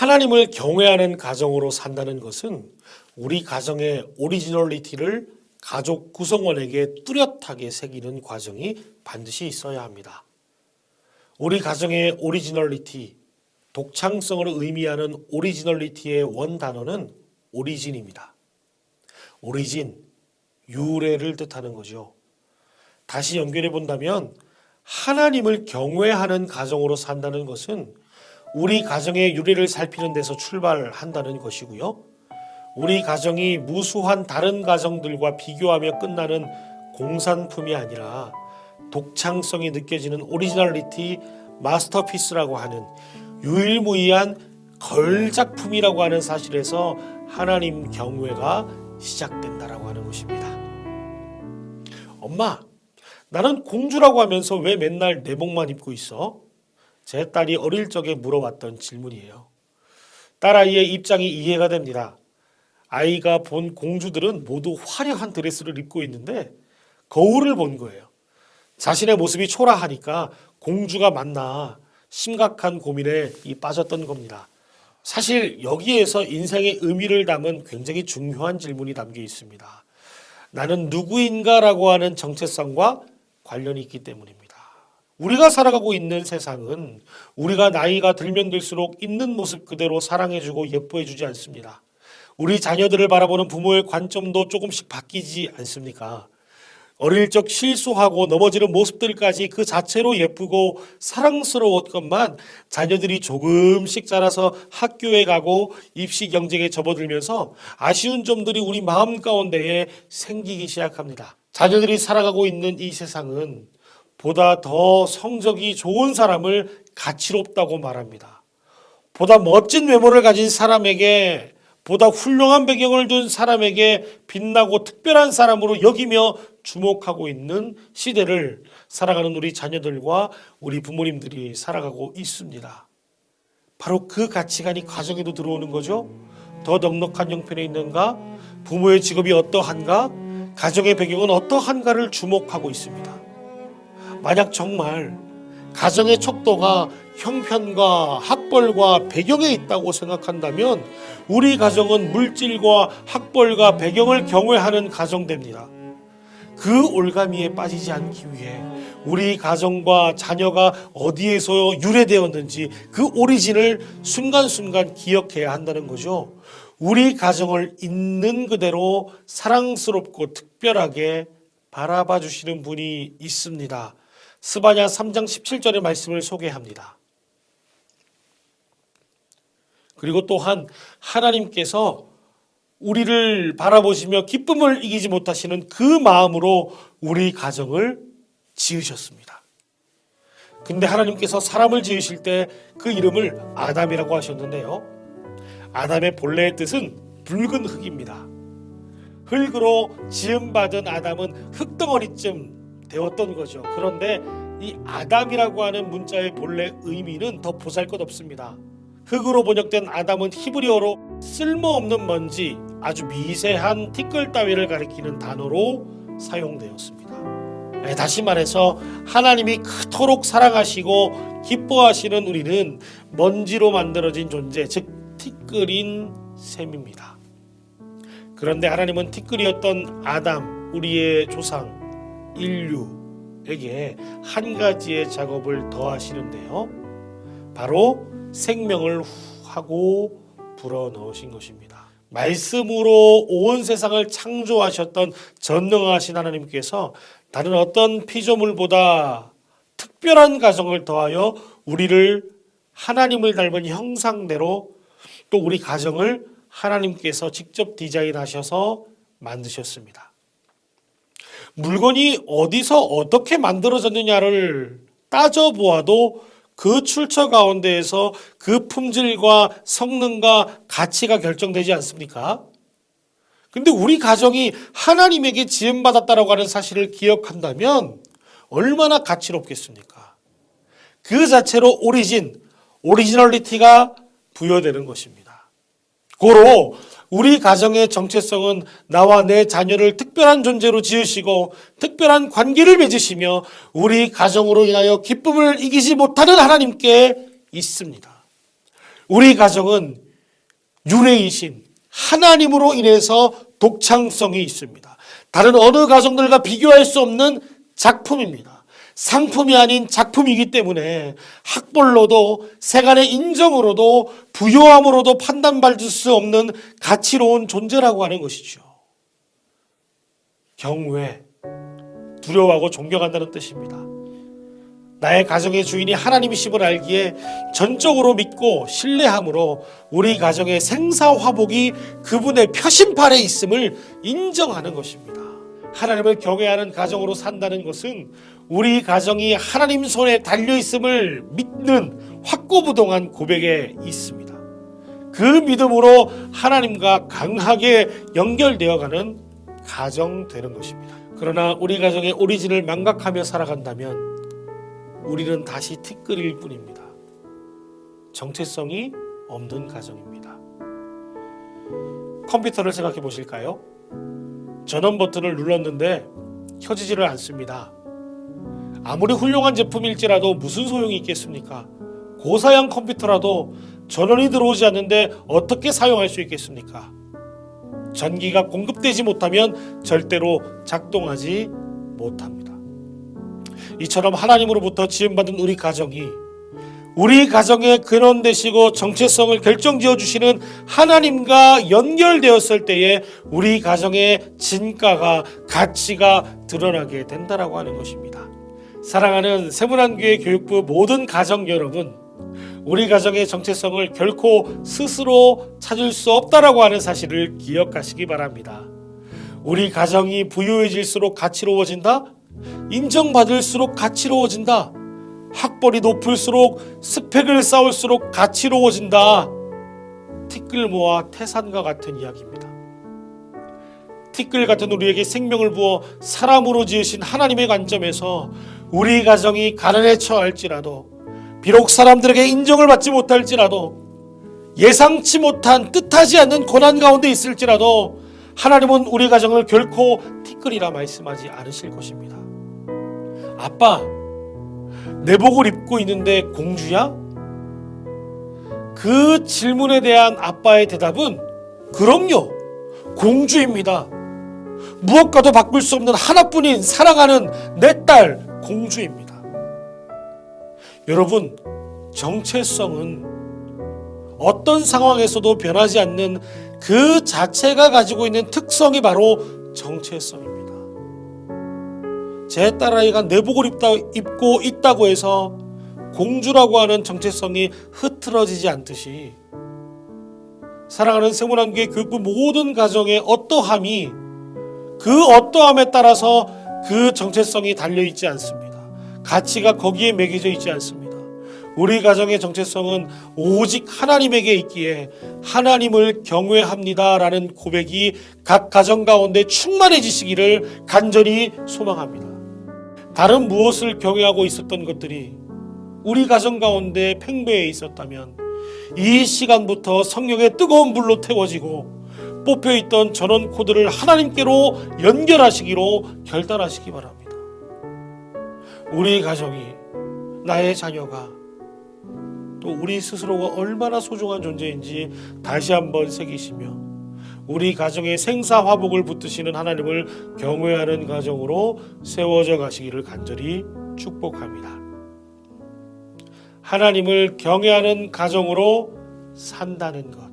하나님을 경외하는 가정으로 산다는 것은 우리 가정의 오리지널리티를 가족 구성원에게 뚜렷하게 새기는 과정이 반드시 있어야 합니다. 우리 가정의 오리지널리티, 독창성을 의미하는 오리지널리티의 원단어는 오리진입니다. 오리진, 유래를 뜻하는 거죠. 다시 연결해 본다면 하나님을 경외하는 가정으로 산다는 것은 우리 가정의 유래를 살피는 데서 출발한다는 것이고요. 우리 가정이 무수한 다른 가정들과 비교하며 끝나는 공산품이 아니라 독창성이 느껴지는 오리지널리티 마스터피스라고 하는 유일무이한 걸작품이라고 하는 사실에서 하나님 경외가 시작된다라고 하는 것입니다. 엄마, 나는 공주라고 하면서 왜 맨날 내복만 입고 있어? 제 딸이 어릴 적에 물어왔던 질문이에요. 딸아이의 입장이 이해가 됩니다. 아이가 본 공주들은 모두 화려한 드레스를 입고 있는데 거울을 본 거예요. 자신의 모습이 초라하니까 공주가 맞나 심각한 고민에 빠졌던 겁니다. 사실 여기에서 인생의 의미를 담은 굉장히 중요한 질문이 담겨 있습니다. 나는 누구인가라고 하는 정체성과 관련이 있기 때문입니다. 우리가 살아가고 있는 세상은 우리가 나이가 들면 들수록 있는 모습 그대로 사랑해주고 예뻐해주지 않습니다. 우리 자녀들을 바라보는 부모의 관점도 조금씩 바뀌지 않습니까? 어릴 적 실수하고 넘어지는 모습들까지 그 자체로 예쁘고 사랑스러웠건만 자녀들이 조금씩 자라서 학교에 가고 입시 경쟁에 접어들면서 아쉬운 점들이 우리 마음 가운데에 생기기 시작합니다. 자녀들이 살아가고 있는 이 세상은 보다 더 성적이 좋은 사람을 가치롭다고 말합니다. 보다 멋진 외모를 가진 사람에게, 보다 훌륭한 배경을 둔 사람에게 빛나고 특별한 사람으로 여기며 주목하고 있는 시대를 살아가는 우리 자녀들과 우리 부모님들이 살아가고 있습니다. 바로 그 가치관이 가정에도 들어오는 거죠. 더 넉넉한 형편에 있는가? 부모의 직업이 어떠한가? 가정의 배경은 어떠한가를 주목하고 있습니다. 만약 정말 가정의 척도가 형편과 학벌과 배경에 있다고 생각한다면 우리 가정은 물질과 학벌과 배경을 경외하는 가정됩니다. 그 올가미에 빠지지 않기 위해 우리 가정과 자녀가 어디에서 유래되었는지 그 오리진을 순간순간 기억해야 한다는 거죠. 우리 가정을 있는 그대로 사랑스럽고 특별하게 바라봐 주시는 분이 있습니다. 스바냐 3장 17절의 말씀을 소개합니다. 그리고 또한 하나님께서 우리를 바라보시며 기쁨을 이기지 못하시는 그 마음으로 우리 가정을 지으셨습니다. 근데 하나님께서 사람을 지으실 때 그 이름을 아담이라고 하셨는데요. 아담의 본래의 뜻은 붉은 흙입니다. 흙으로 지음받은 아담은 흙덩어리쯤 되었던 거죠. 그런데 이 아담이라고 하는 문자의 본래 의미는 더 보잘것없습니다. 흙으로 번역된 아담은 히브리어로 쓸모없는 먼지, 아주 미세한 티끌 따위를 가리키는 단어로 사용되었습니다. 다시 말해서 하나님이 그토록 사랑하시고 기뻐하시는 우리는 먼지로 만들어진 존재, 즉 티끌인 셈입니다. 그런데 하나님은 티끌이었던 아담, 우리의 조상 인류에게 한 가지의 작업을 더 하시는데요. 바로 생명을 하고 불어넣으신 것입니다. 말씀으로 온 세상을 창조하셨던 전능하신 하나님께서 다른 어떤 피조물보다 특별한 가정을 더하여 우리를 하나님을 닮은 형상대로 또 우리 가정을 하나님께서 직접 디자인하셔서 만드셨습니다. 물건이 어디서 어떻게 만들어졌느냐를 따져보아도 그 출처 가운데에서 그 품질과 성능과 가치가 결정되지 않습니까? 근데 우리 가정이 하나님에게 지음받았다라고 하는 사실을 기억한다면 얼마나 가치롭겠습니까? 그 자체로 오리지널리티가 부여되는 것입니다. 고로 우리 가정의 정체성은 나와 내 자녀를 특별한 존재로 지으시고 특별한 관계를 맺으시며 우리 가정으로 인하여 기쁨을 이기지 못하는 하나님께 있습니다. 우리 가정은 유래이신 하나님으로 인해서 독창성이 있습니다. 다른 어느 가정들과 비교할 수 없는 작품입니다. 상품이 아닌 작품이기 때문에 학벌로도 세간의 인정으로도 부요함으로도 판단받을 수 없는 가치로운 존재라고 하는 것이죠. 경외, 두려워하고 존경한다는 뜻입니다. 나의 가정의 주인이 하나님이심을 알기에 전적으로 믿고 신뢰함으로 우리 가정의 생사화복이 그분의 표심판에 있음을 인정하는 것입니다. 하나님을 경외하는 가정으로 산다는 것은 우리 가정이 하나님 손에 달려있음을 믿는 확고부동한 고백에 있습니다. 그 믿음으로 하나님과 강하게 연결되어가는 가정 되는 것입니다. 그러나 우리 가정의 오리진을 망각하며 살아간다면 우리는 다시 티끌일 뿐입니다. 정체성이 없는 가정입니다. 컴퓨터를 생각해 보실까요? 전원 버튼을 눌렀는데 켜지지를 않습니다. 아무리 훌륭한 제품일지라도 무슨 소용이 있겠습니까? 고사양 컴퓨터라도 전원이 들어오지 않는데 어떻게 사용할 수 있겠습니까? 전기가 공급되지 못하면 절대로 작동하지 못합니다. 이처럼 하나님으로부터 지음받은 우리 가정이 우리 가정의 근원 되시고 정체성을 결정지어 주시는 하나님과 연결되었을 때에 우리 가정의 진가가 가치가 드러나게 된다라고 하는 것입니다. 사랑하는 세문안교회 교육부 모든 가정 여러분, 우리 가정의 정체성을 결코 스스로 찾을 수 없다라고 하는 사실을 기억하시기 바랍니다. 우리 가정이 부유해질수록 가치로워진다? 인정받을수록 가치로워진다. 학벌이 높을수록 스펙을 쌓을수록 가치로워진다. 티끌모아 태산과 같은 이야기입니다. 티끌 같은 우리에게 생명을 부어 사람으로 지으신 하나님의 관점에서 우리 가정이 가난에 처할지라도, 비록 사람들에게 인정을 받지 못할지라도, 예상치 못한 뜻하지 않는 고난 가운데 있을지라도 하나님은 우리 가정을 결코 티끌이라 말씀하지 않으실 것입니다. 아빠, 내복을 입고 있는데 공주야? 그 질문에 대한 아빠의 대답은 그럼요, 공주입니다. 무엇과도 바꿀 수 없는 하나뿐인 사랑하는 내 딸 공주입니다. 여러분, 정체성은 어떤 상황에서도 변하지 않는 그 자체가 가지고 있는 특성이 바로 정체성입니다. 제 딸아이가 내복을 입고 있다고 해서 공주라고 하는 정체성이 흐트러지지 않듯이 사랑하는 세문안교회 교육부 모든 가정의 어떠함이 그 어떠함에 따라서 그 정체성이 달려있지 않습니다. 가치가 거기에 매겨져 있지 않습니다. 우리 가정의 정체성은 오직 하나님에게 있기에 하나님을 경외합니다라는 고백이 각 가정 가운데 충만해지시기를 간절히 소망합니다. 다른 무엇을 경외하고 있었던 것들이 우리 가정 가운데 팽배해 있었다면 이 시간부터 성령의 뜨거운 불로 태워지고 뽑혀있던 전원 코드를 하나님께로 연결하시기로 결단하시기 바랍니다. 우리 가정이, 나의 자녀가, 또 우리 스스로가 얼마나 소중한 존재인지 다시 한번 새기시며 우리 가정의 생사화복을 붙드시는 하나님을 경외하는 가정으로 세워져 가시기를 간절히 축복합니다. 하나님을 경외하는 가정으로 산다는 것,